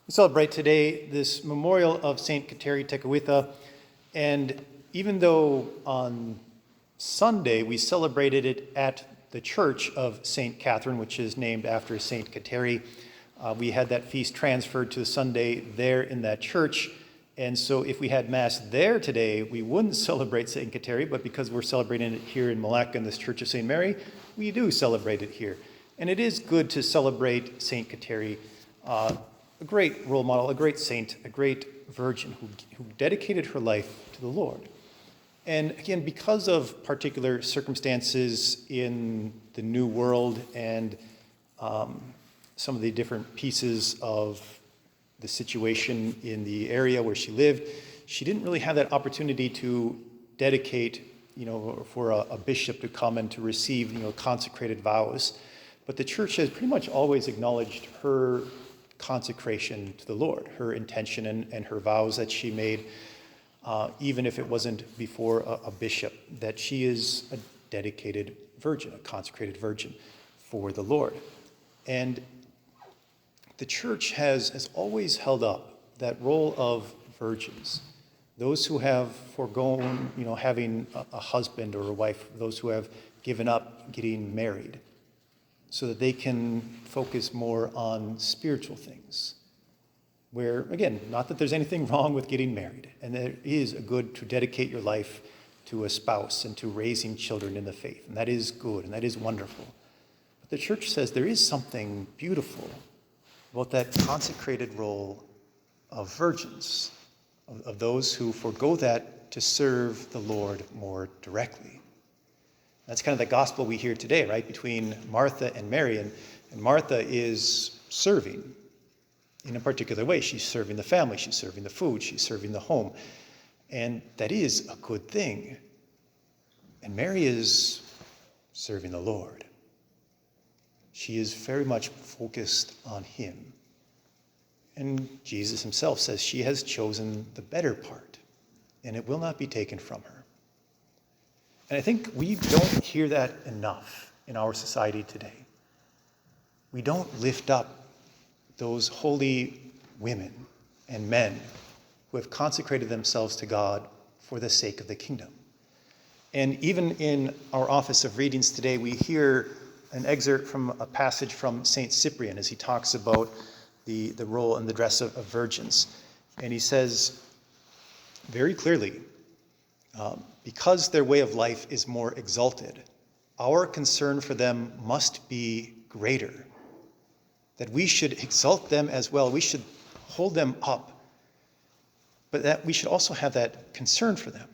We celebrate today this memorial of St. Kateri Tekakwitha, and even though on Sunday we celebrated it at the Church of St. Catherine, which is named after St. Kateri, we had that feast transferred to Sunday there in that church, and so if we had Mass there today, we wouldn't celebrate St. Kateri, but because we're celebrating it here in Malacca in this Church of St. Mary, we do celebrate it here. And it is good to celebrate St. Kateri, a great role model, a great saint, a great virgin who dedicated her life to the Lord. And again, because of particular circumstances in the New World and some of the different pieces of the situation in the area where she lived, she didn't really have that opportunity to dedicate, for a bishop to come and to receive, consecrated vows. But the church has pretty much always acknowledged her consecration to the Lord, her intention and her vows that she made, even if it wasn't before a bishop, that she is a dedicated virgin, a consecrated virgin for the Lord. And the church has always held up that role of virgins, those who have foregone, having a husband or a wife, those who have given up getting married, so that they can focus more on spiritual things. Where, again, not that there's anything wrong with getting married, and there is a good to dedicate your life to a spouse and to raising children in the faith, and that is good, and that is wonderful. But the church says there is something beautiful about that consecrated role of virgins, of those who forego that to serve the Lord more directly. That's kind of the gospel we hear today, right, between Martha and Mary. And Martha is serving in a particular way. She's serving the family, she's serving the food, she's serving the home. And that is a good thing. And Mary is serving the Lord. She is very much focused on him. And Jesus himself says she has chosen the better part, and it will not be taken from her. And I think we don't hear that enough in our society today. We don't lift up those holy women and men who have consecrated themselves to God for the sake of the kingdom. And even in our office of readings today, we hear an excerpt from a passage from St. Cyprian as he talks about the role and the dress of virgins. And he says very clearly, because their way of life is more exalted, our concern for them must be greater. That we should exalt them as well. We should hold them up. But that we should also have that concern for them.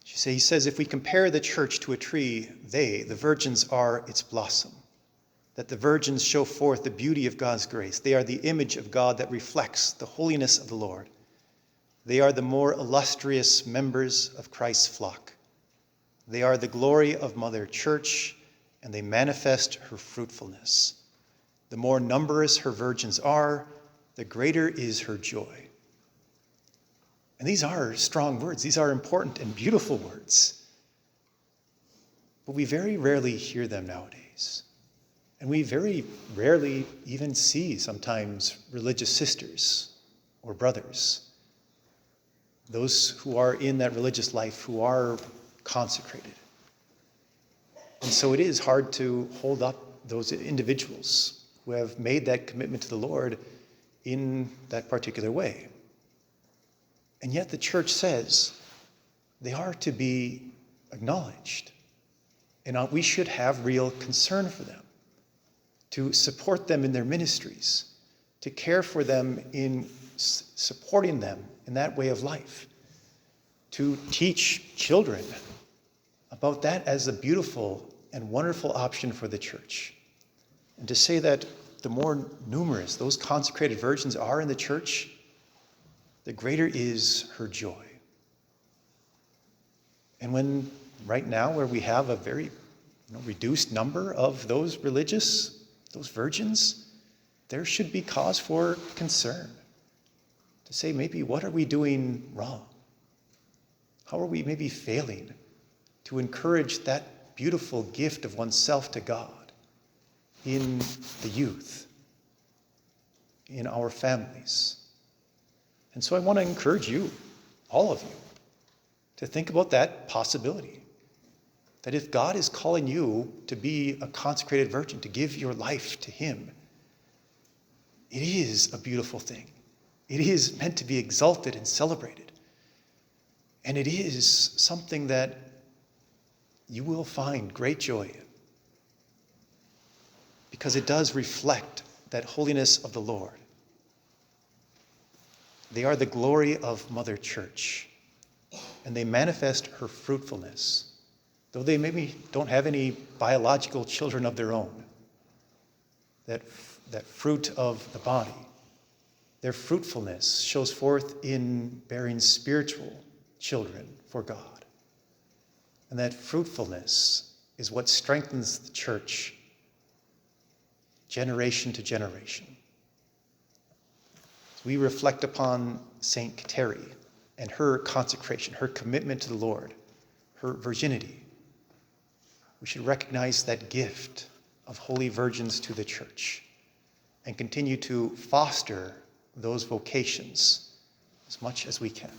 He says, if we compare the church to a tree, the virgins, are its blossom. That the virgins show forth the beauty of God's grace. They are the image of God that reflects the holiness of the Lord. They are the more illustrious members of Christ's flock. They are the glory of Mother Church, and they manifest her fruitfulness. The more numerous her virgins are, the greater is her joy. And these are strong words. These are important and beautiful words. But we very rarely hear them nowadays. And we very rarely even see sometimes religious sisters or brothers, those who are in that religious life, who are consecrated. And so it is hard to hold up those individuals who have made that commitment to the Lord in that particular way. And yet the church says they are to be acknowledged. And we should have real concern for them, to support them in their ministries, to care for them in supporting them in that way of life, to teach children about that as a beautiful and wonderful option for the church. And to say that the more numerous those consecrated virgins are in the church, the greater is her joy. And when right now where we have a very reduced number of those virgins, there should be cause for concern. To say, maybe, what are we doing wrong? How are we maybe failing to encourage that beautiful gift of oneself to God in the youth? in our families. And so I want to encourage you, all of you, to think about that possibility. That if God is calling you to be a consecrated virgin, to give your life to him, it is a beautiful thing. It is meant to be exalted and celebrated. And it is something that you will find great joy in, because it does reflect that holiness of the Lord. They are the glory of Mother Church, and they manifest her fruitfulness, though they maybe don't have any biological children of their own. That fruit of the body, their fruitfulness shows forth in bearing spiritual children for God. And that fruitfulness is what strengthens the church generation to generation. As we reflect upon Saint Kateri and her consecration, her commitment to the Lord, her virginity, we should recognize that gift of holy virgins to the church and continue to foster those vocations as much as we can.